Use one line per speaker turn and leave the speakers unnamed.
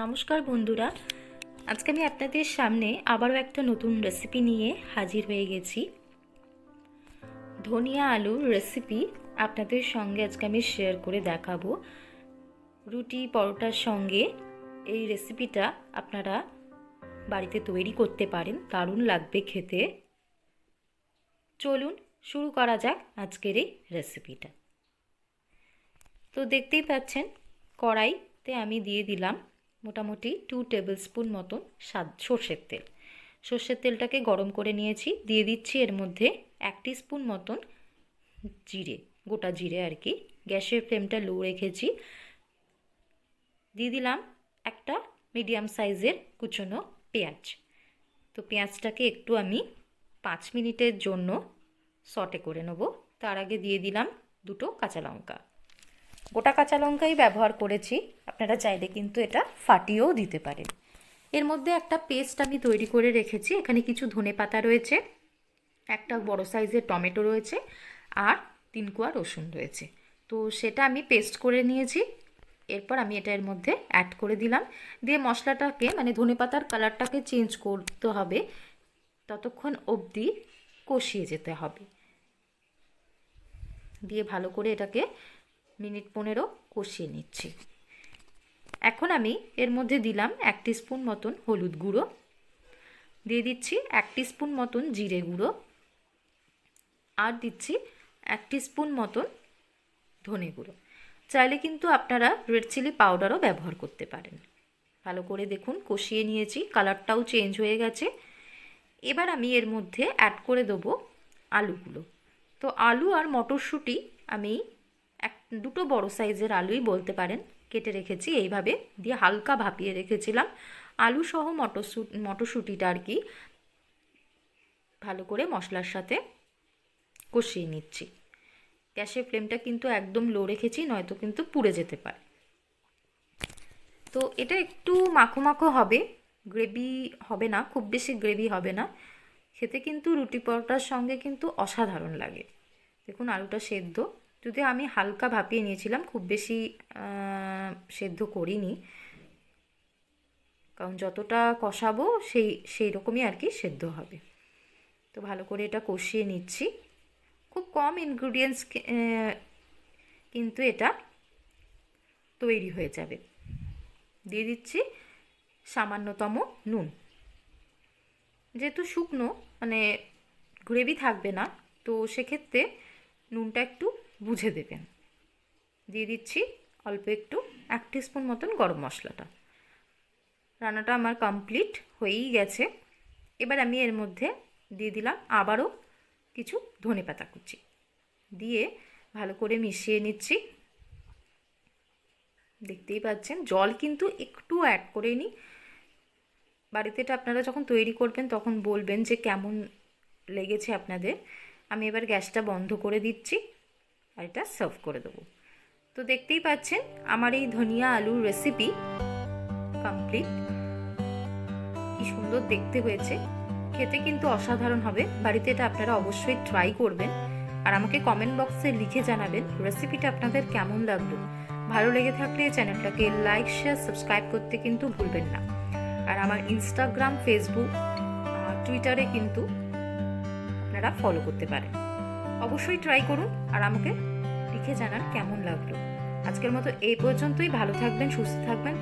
নমস্কার বন্ধুরা, আজকে আমি আপনাদের সামনে আবারও একটা নতুন রেসিপি নিয়ে হাজির হয়ে গেছি। ধনিয়া আলুর রেসিপি আপনাদের সঙ্গে আজকে আমি শেয়ার করে দেখাবো। রুটি পরোটার সঙ্গে এই রেসিপিটা আপনারা বাড়িতে তৈরি করতে পারেন, দারুণ লাগবে খেতে। চলুন শুরু করা যাক আজকের এই রেসিপিটা। তো দেখতেই পাচ্ছেন কড়াইতে আমি দিয়ে দিলাম মোটামুটি 2 টেবিল স্পুন মতন সর্ষের তেল। সর্ষের তেলটাকে গরম করে নিয়েছি। দিয়ে দিচ্ছি এর মধ্যে 1 টিস্পুন মতন জিরে, গোটা জিরে আর কি। গ্যাসের ফ্লেমটা লো রেখেছি। দিয়ে দিলাম একটা মিডিয়াম সাইজের কুচনো পেঁয়াজ। তো পেঁয়াজটাকে একটু আমি 5 মিনিটের জন্য সটে করে নেব। তার আগে দিয়ে দিলাম 2টো কাঁচা লঙ্কা। গোটা কাঁচা লঙ্কাই ব্যবহার করেছি, আপনারা চাইলে কিন্তু এটা ফাটিয়েও দিতে পারেন। এর মধ্যে একটা পেস্ট আমি তৈরি করে রেখেছি। এখানে কিছু ধনেপাতা রয়েছে, একটা বড় সাইজের টমেটো রয়েছে, আর 3 কোয়া রসুন রয়েছে। তো সেটা আমি পেস্ট করে নিয়েছি। এরপর আমি এটা এর মধ্যে অ্যাড করে দিলাম। দিয়ে মশলাটাকে মানে ধনেপাতার কালারটাকে চেঞ্জ করতে হবে, ততক্ষণ অবধি কষিয়ে যেতে হবে। দিয়ে ভালো করে এটাকে মিনিট 15 কষিয়ে নিচ্ছি। এখন আমি এর মধ্যে দিলাম 1 টিস্পুন মতন হলুদ গুঁড়ো, দিয়ে দিচ্ছি 1 টিস্পুন মতন জিরে গুঁড়ো, আর দিচ্ছি 1 টিস্পুন মতন ধনে গুঁড়ো। চাইলে কিন্তু আপনারা রেড চিলি পাউডারও ব্যবহার করতে পারেন। ভালো করে দেখুন কষিয়ে নিয়েছি, কালারটাও চেঞ্জ হয়ে গেছে। এবার আমি এর মধ্যে অ্যাড করে দেবো আলুগুলো। তো আলু আর মটরশুঁটি আমি দুটো বড় সাইজের আলুই বলতে পারেন কেটে রেখেছি এইভাবে, দিয়ে হালকা ভাপিয়ে রেখেছিলাম। আলু সহ মটরশুঁটিটা আর কি ভালো করে মশলার সাথে কষিয়ে নিচ্ছি। গ্যাসের ফ্লেমটা কিন্তু একদম লো রেখেছি, নয়তো কিন্তু পুড়ে যেতে পারে। তো এটা একটু মাখো মাখো হবে, গ্রেভি হবে না, খুব বেশি গ্রেভি হবে না। খেতে কিন্তু রুটি পরোটার সঙ্গে কিন্তু অসাধারণ লাগে। দেখুন আলুটা সেদ্ধ, যদি আমি হালকা ভাপিয়ে নিয়েছিলাম, খুব বেশি সেদ্ধ করিনি, কারণ যতটা কষাবো সেই রকমই আর কি সেদ্ধ হবে। তো ভালো করে এটা কষিয়ে নিচ্ছি। খুব কম ইনগ্রিডিয়েন্টস কিন্তু এটা তৈরি হয়ে যাবে। দিয়ে দিচ্ছি সামান্যতম নুন। যেহেতু শুকনো মানে গ্রেভি থাকবে না, তো সেক্ষেত্রে নুনটা একটু বুঝে দেবেন। দিয়ে দিচ্ছি অল্প একটু 1 টিস্পুন মতন গরম মশলাটা। রান্নাটা আমার কমপ্লিট হয়েই গেছে। এবার আমি এর মধ্যে দিয়ে দিলাম আবারও কিছু ধনেপাতা কুচি, দিয়ে ভালো করে মিশিয়ে নিচ্ছি। দেখতেই পাচ্ছেন জল কিন্তু একটু অ্যাড করে নিই। বাড়িতে এটা আপনারা যখন তৈরি করবেন তখন বলবেন যে কেমন লেগেছে আপনাদের। আমি এবার গ্যাসটা বন্ধ করে দিচ্ছি আর এটা সার্ভ করে দেবো। তো দেখতেই পাচ্ছেন আমার এই ধনিয়া আলুর রেসিপি কমপ্লিট। কি সুন্দর দেখতে হয়েছে, খেতে কিন্তু অসাধারণ হবে। বাড়িতে এটা আপনারা অবশ্যই ট্রাই করবেন, আর আমাকে কমেন্ট বক্সে লিখে জানাবেন রেসিপিটা আপনাদের কেমন লাগলো। ভালো লেগে থাকলে চ্যানেলটাকে লাইক শেয়ার সাবস্ক্রাইব করতে কিন্তু ভুলবেন না। আর আমার ইনস্টাগ্রাম, ফেসবুক, টুইটারে কিন্তু আপনারা ফলো করতে পারেন। অবশ্যই ট্রাই করুন আর আমাকে লিখে জানান কেমন লাগলো। আজকের মতো এই পর্যন্তই। ভালো থাকবেন, সুস্থ থাকবেন।